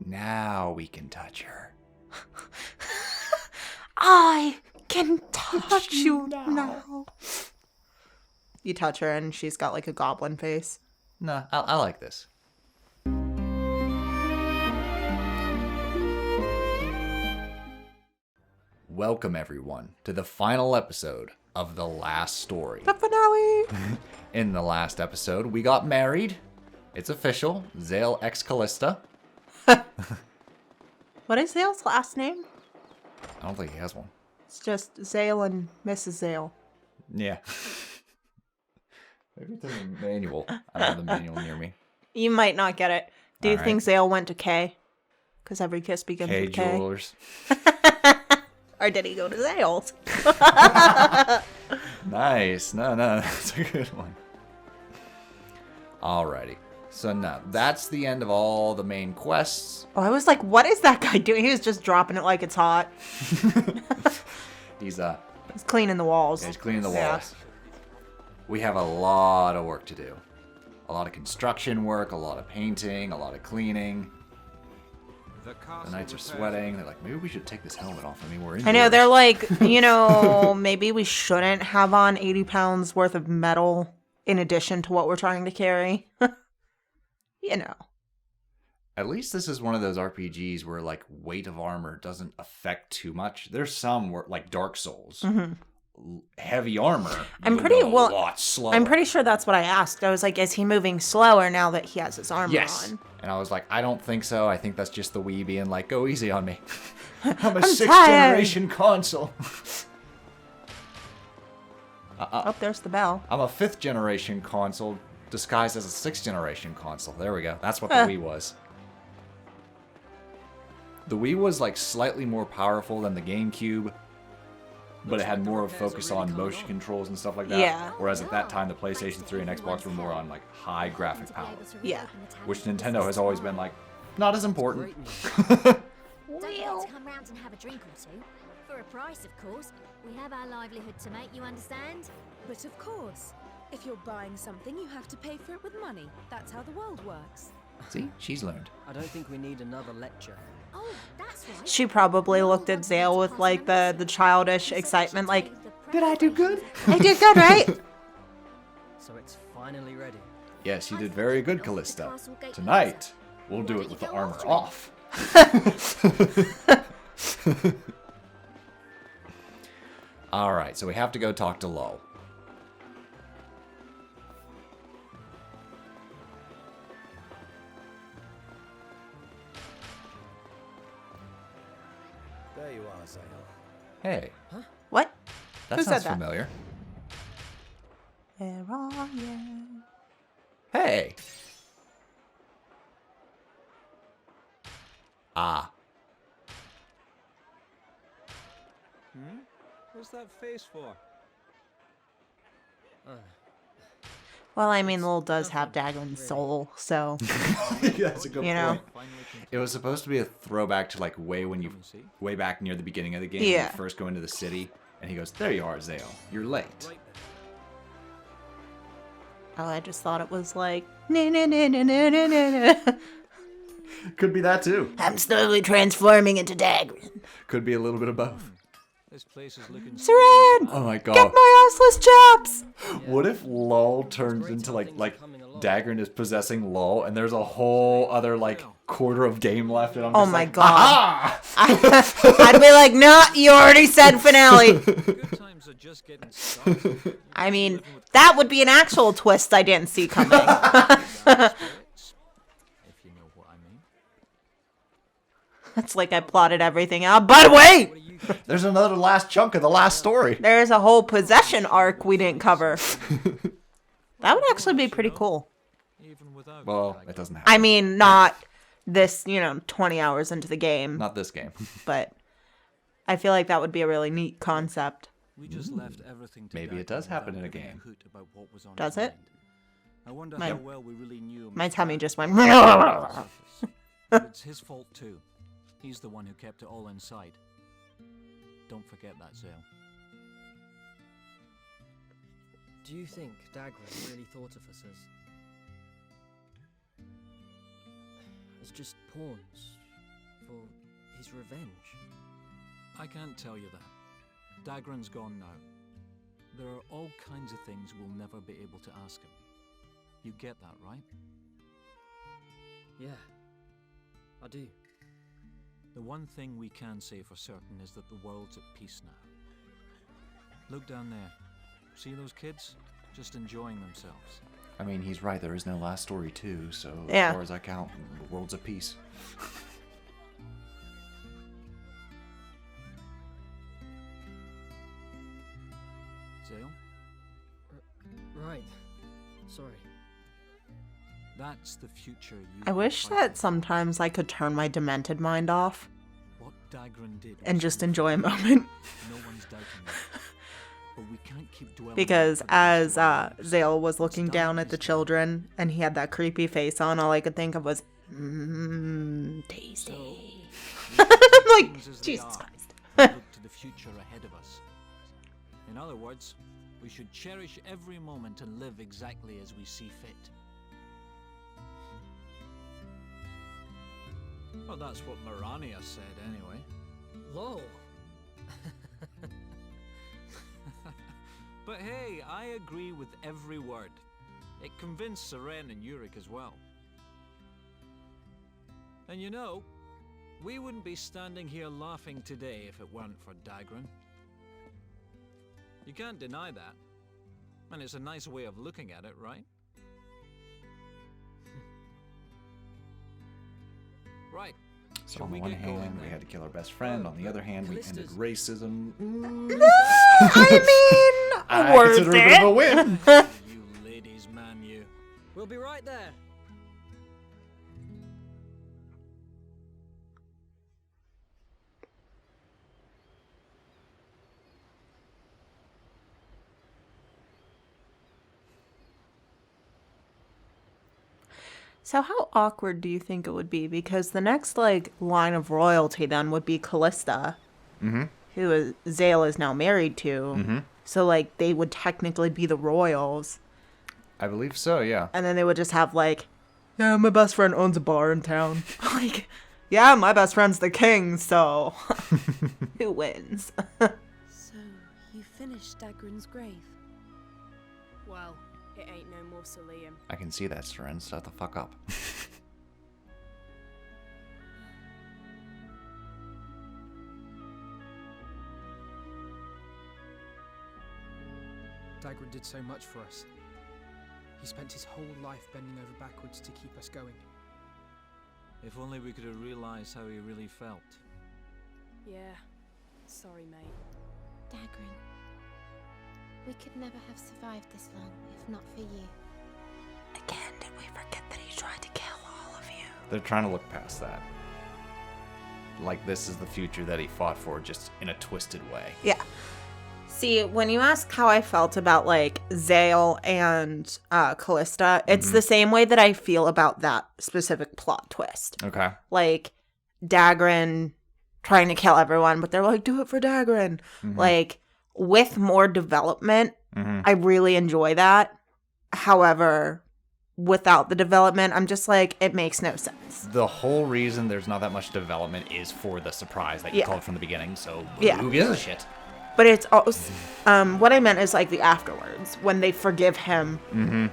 Now we can touch her. I can touch you now. You touch her and she's got like a goblin face. Nah, I like this. Welcome everyone to the final episode of The Last Story. The finale! In the last episode, we got married. It's official. Zael ex Callista. What is Zael's last name? I don't think he has one. It's just Zael and Mrs. Zael. Yeah. Maybe it's in the manual. I don't have the manual near me. You might not get it. Do you think Zael went to K? Because every kiss begins with K. Jewelers. Or did he go to Zael's? Nice. No, that's a good one. Alrighty. So now, that's the end of all the main quests. Oh, I was like, what is that guy doing? He was just dropping it like it's hot. He's cleaning the walls. he's cleaning the walls. Yeah. We have a lot of work to do. A lot of construction work, a lot of painting, a lot of cleaning. The knights are sweating. They're like, maybe we should take this helmet off. I mean, we're indoors. I know, they're like, maybe we shouldn't have on 80 pounds worth of metal in addition to what we're trying to carry. At least this is one of those RPGs where, like, weight of armor doesn't affect too much. There's some where, like Dark Souls. Mm-hmm. Heavy armor. A lot slower. I'm pretty sure that's what I asked. I was like, is he moving slower now that he has his armor on? And I was like, I don't think so. I think that's just the Wii being like, go easy on me. I'm a I'm 6th tired. generation console. Oh, there's the bell. I'm a 5th generation console disguised as a 6th generation console. There we go. That's what the Wii was. The Wii was like slightly more powerful than the GameCube, but it had more of a focus on motion controls and stuff like that. Yeah. Whereas at that time, the PlayStation 3 and Xbox were more on like high graphic power. Yeah. Which Nintendo has always been like, not as important. Don't forget to come round and have a drink or two. For a price, of course. We have our livelihood to make, you understand? But of course, if you're buying something, you have to pay for it with money. That's how the world works. See, she's learned. I don't think we need another lecture. Oh, that's right. She probably looked at Zael with like the childish excitement, like, did I do good? I did good, right? So it's finally ready. Yes, you did very good, Callista. Tonight, we'll do it with the armor off. Alright, so we have to go talk to Lo. There you are, Zael. Hey. Huh? What? That Who sounds said that? familiar. Where are you? Hey. Ah. What's that face for? Well, I mean, Lil does have Daglin's soul, so, Yeah, that's a good you know. point. It was supposed to be a throwback to like way back near the beginning of the game when Yeah. you first go into the city, and he goes, "There you are, Zael. You're late." Oh, I just thought it was like, na na na na na na na. Could be that too. I'm slowly transforming into Dagrin. Could be a little bit of both. This place is looking Saran! Oh my god. Get my assless chaps! What if Lol turns into like Dagrin is possessing Lol, and there's a whole other like quarter of game left, and I'm Oh just my like, god. aha! I'd be like, nah, you already said finale. good times are just getting started. I mean, that would be an actual twist I didn't see coming. If you know what I mean. It's like I plotted everything out. But wait! There's another last chunk of the last story. There's a whole possession arc we didn't cover. That would actually be pretty cool. Even without Well, it doesn't happen. I mean, not this, 20 hours into the game, Not this game. but I feel like that would be a really neat concept. we just left everything to Maybe it Dagger does happen without in a giving game. hoot about what was on Does his it? mind. I wonder My- how well we really knew him. My tummy just went. But it's his fault too. He's the one who kept it all inside. Don't forget that, Zael. Do you think Dagrin really thought of us as just pawns, for his revenge? I can't tell you that. Dagran's gone now. There are all kinds of things we'll never be able to ask him. You get that, right? Yeah, I do. The one thing we can say for certain is that the world's at peace now. Look down there. See those kids? Just enjoying themselves. I mean, he's right. There is no last story, too. So Yeah. as far as I count, the world's at peace. Zael? Right. Sorry. That's the future you I wish that sometimes I could turn my demented mind off What Dagran did and was just good. enjoy a moment. No one's doubting that. But we can't keep dwelling Because on as what was Zael was What's looking done down at is the done. children and he had that creepy face on, all I could think of was, tasty. So, I'm like, things as they Jesus are, Christ. look to the future ahead of us. In other words, we should cherish every moment and live exactly as we see fit. Well, that's what Marania said, anyway. Lol. But hey, I agree with every word. It convinced Seren and Yurik as well. And you know, we wouldn't be standing here laughing today if it weren't for Dagran. You can't deny that. And it's a nice way of looking at it, right? Right. So Shall on the we one get going hand, we then? had to kill our best friend. On the other hand, we ended Callista's- racism. I mean, worth consider it a bit of a it. win. You ladies, man, you. We'll be right there. So how awkward do you think it would be? Because the next line of royalty then would be Callista, who Zael is now married to. So they would technically be the royals, I believe so, yeah. and then they would just have yeah, my best friend owns a bar in town. Yeah, my best friend's the king, so who wins? So, you finished Dagran's grave? Well, it ain't no mausoleum. I can see that, Seren. Shut the fuck up. Dagran did so much for us. He spent his whole life bending over backwards to keep us going. If only we could have realized how he really felt. Yeah. Sorry, mate. Dagran, we could never have survived this long if not for you. Again, did we forget that he tried to kill all of you? They're trying to look past that. Like this is the future that he fought for, just in a twisted way. Yeah. See, when you ask how I felt about Zael and Callista, it's the same way that I feel about that specific plot twist. Okay. Dagran trying to kill everyone, but they're like, do it for Dagran. With more development, I really enjoy that. However, without the development, I'm just it makes no sense. The whole reason there's not that much development is for the surprise that you Yeah. called from the beginning, so Yeah. who gives a shit? But it's also, what I meant is the afterwards, when they forgive him.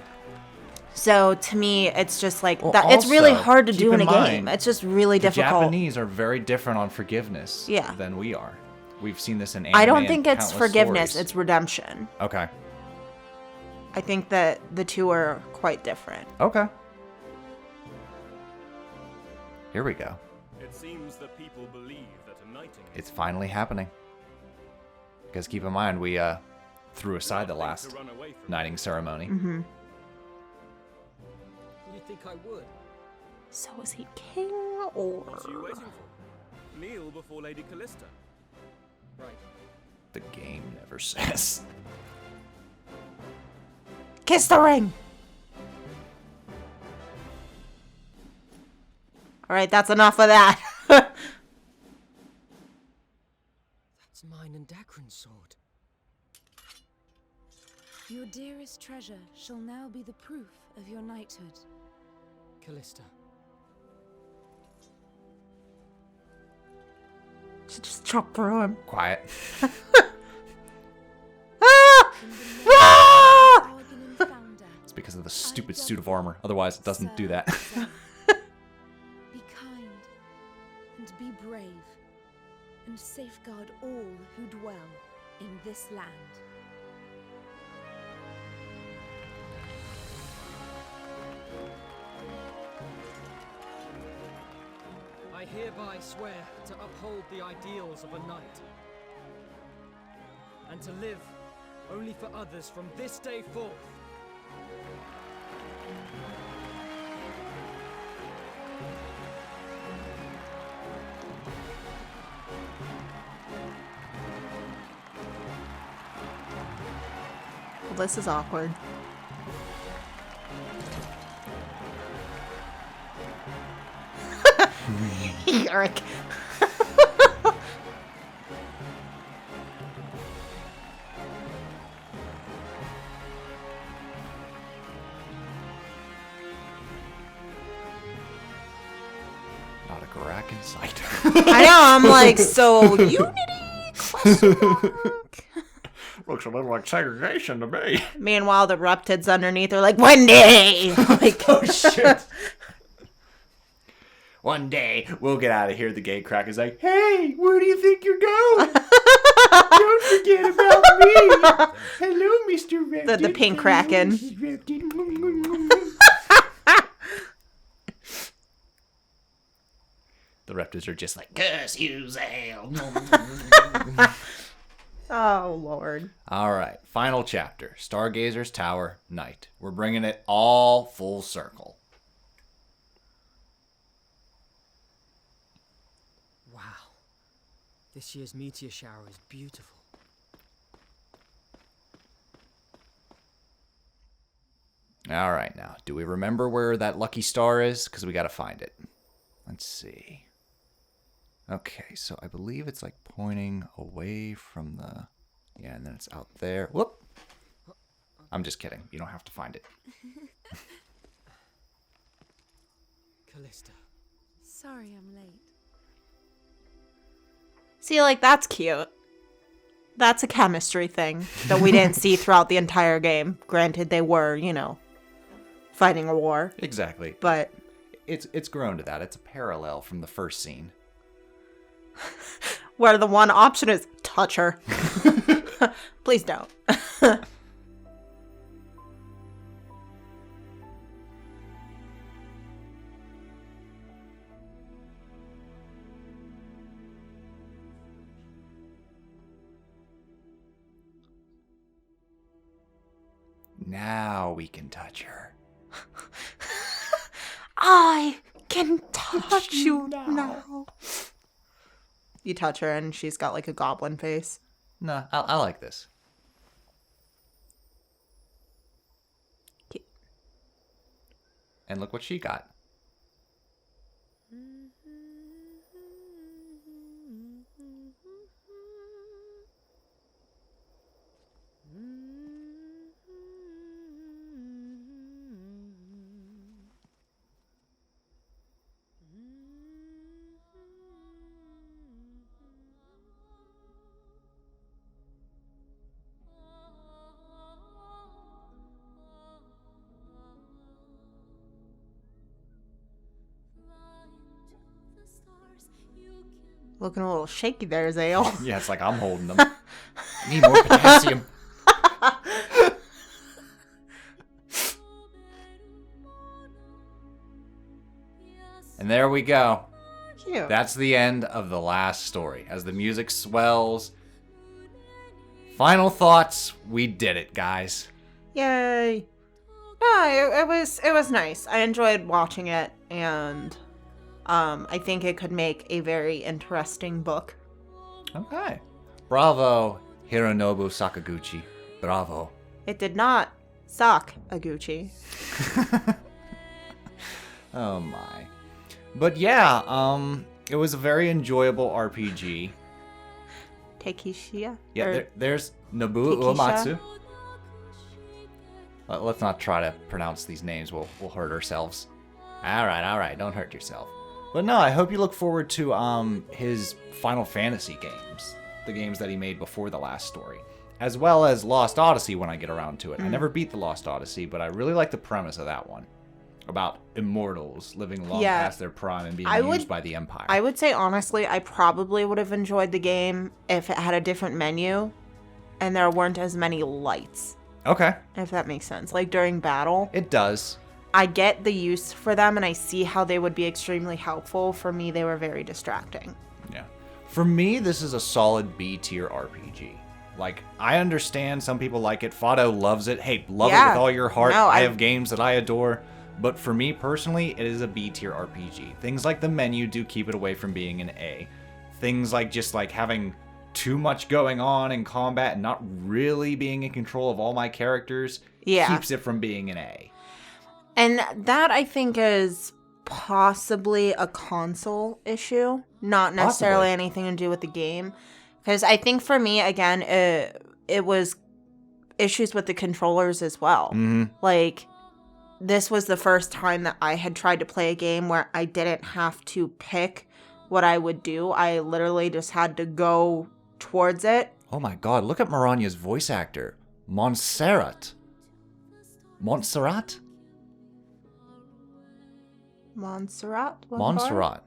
So to me, it's just Well, that. It's really also, hard to keep do in in a game. mind, It's just really The difficult. Japanese are very different on forgiveness Yeah. than we are. We've seen this in anime I don't and think it's countless forgiveness, stories. it's redemption. Okay. I think that the two are quite different. Okay. Here we go. It seems that people believe that a knighting It's finally happening. Because keep in mind, we threw aside the last to run away from. knighting ceremony. You think I would? So is he king or... What are you waiting for? Kneel before Lady Callista. Right. The game never says. Kiss the ring! Alright, that's enough of that. That's mine and Dagran's sword. Your dearest treasure shall now be the proof of your knighthood. Callista. She just chopped through him. Quiet. Ah! Ah! It's because of the stupid suit of armor. Otherwise, it doesn't do that. Be kind and be brave and safeguard all who dwell in this land. I hereby swear to uphold the ideals of a knight and to live only for others from this day forth. Well, this is awkward. Eric. Not a Garak in sight. I know, I'm like, so Unity? Question mark. Looks a little like segregation to me. Meanwhile, the Reptids underneath are like, Wendy! Like, Oh, shit. One day, we'll get out of here. The gate crack is like, hey, where do you think you're going? Don't forget about me. Hello, Mr. Reptid. The pink kraken. The Reptids are just like, curse you, Zael. Oh, Lord. All right, final chapter. Stargazer's Tower, night. We're bringing it all full circle. Wow. This year's meteor shower is beautiful. All right, now, do we remember where that lucky star is? Because we got to find it. Let's see. Okay, so I believe it's like pointing away from the... Yeah, and then it's out there. Whoop! I'm just kidding. You don't have to find it. Callista. Sorry I'm late. See, like, that's cute. That's a chemistry thing that we didn't see throughout the entire game. Granted, they were, you know, fighting a war. Exactly. But It's grown to that. It's a parallel from the first scene. where the one option is touch her. Please don't. Now we can touch her. I can touch you now. You touch her and she's got like a goblin face. No, I like this. Cute. And look what she got. Looking a little shaky there, Zael. Yeah, it's like I'm holding them. Need more potassium. And there we go. Cute. That's the end of the last story. As the music swells. Final thoughts. We did it, guys. Yay. No, it was nice. I enjoyed watching it, and I think it could make a very interesting book. Okay. Bravo, Hironobu Sakaguchi. Bravo. It did not suck, Aguchi. Oh my. But yeah, it was a very enjoyable RPG. Takeshia? Yeah, there's Nobuo Takesha? Uematsu. Let's not try to pronounce these names. We'll hurt ourselves. All right, don't hurt yourself. But no, I hope you look forward to his Final Fantasy games, the games that he made before the last story, as well as Lost Odyssey when I get around to it. I never beat the Lost Odyssey, but I really like the premise of that one. About immortals living long past their prime and being used by the Empire. I would say, honestly, I probably would have enjoyed the game if it had a different menu and there weren't as many lights. Okay. If that makes sense. Like, during battle. It does. I get the use for them, and I see how they would be extremely helpful. For me, they were very distracting. Yeah. For me, this is a solid B-tier RPG. Like, I understand some people like it. Fado loves it. Hey, love it with all your heart. No, I have games that I adore. But for me personally, it is a B-tier RPG. Things like the menu do keep it away from being an A. Things like just like having too much going on in combat and not really being in control of all my characters keeps it from being an A. And that, I think, is possibly a console issue, not necessarily anything to do with the game. Because I think for me, again, it was issues with the controllers as well. Mm-hmm. Like, this was the first time that I had tried to play a game where I didn't have to pick what I would do. I literally just had to go towards it. Oh my god, look at Miranya's voice actor. Montserrat? Montserrat? Montserrat.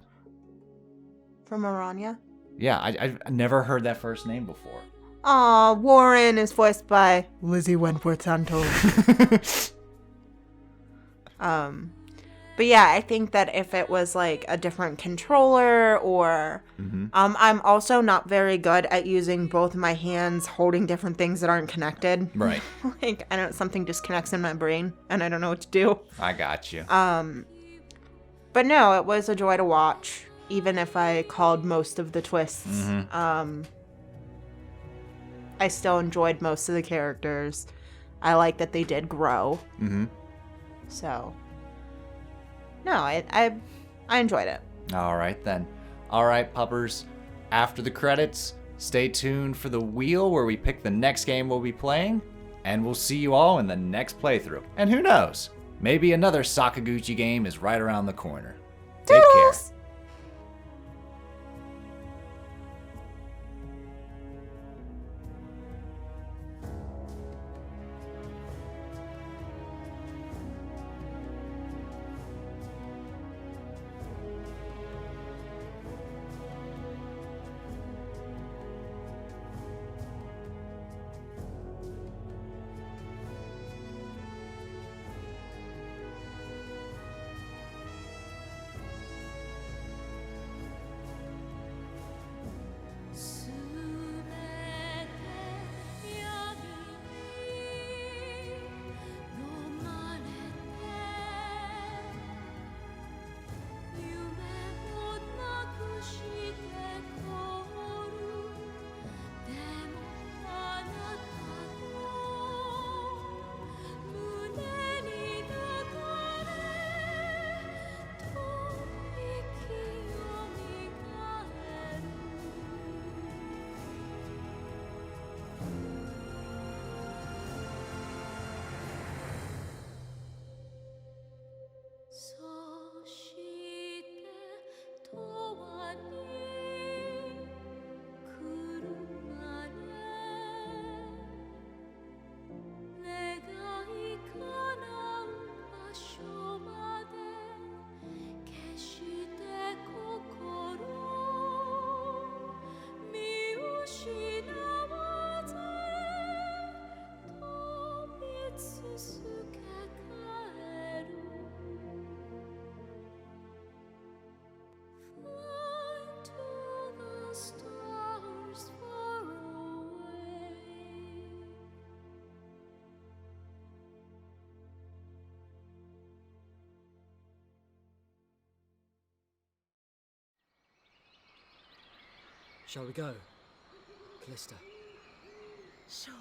From Miranya? Yeah, I've never heard that first name before. Aw, Warren is voiced by Lizzie Wentworth Santos. But yeah, I think that if it was like a different controller or I'm also not very good at using both my hands holding different things that aren't connected. Right. Like, I don't, something disconnects in my brain and I don't know what to do. I got you. But no, it was a joy to watch, even if I called most of the twists. I still enjoyed most of the characters. I like that they did grow. So, no, I enjoyed it. All right, then. All right, puppers. After the credits, stay tuned for the wheel where we pick the next game we'll be playing, and we'll see you all in the next playthrough. And who knows? Maybe another Sakaguchi game is right around the corner. Take care. Shall we go, Callista? Sure.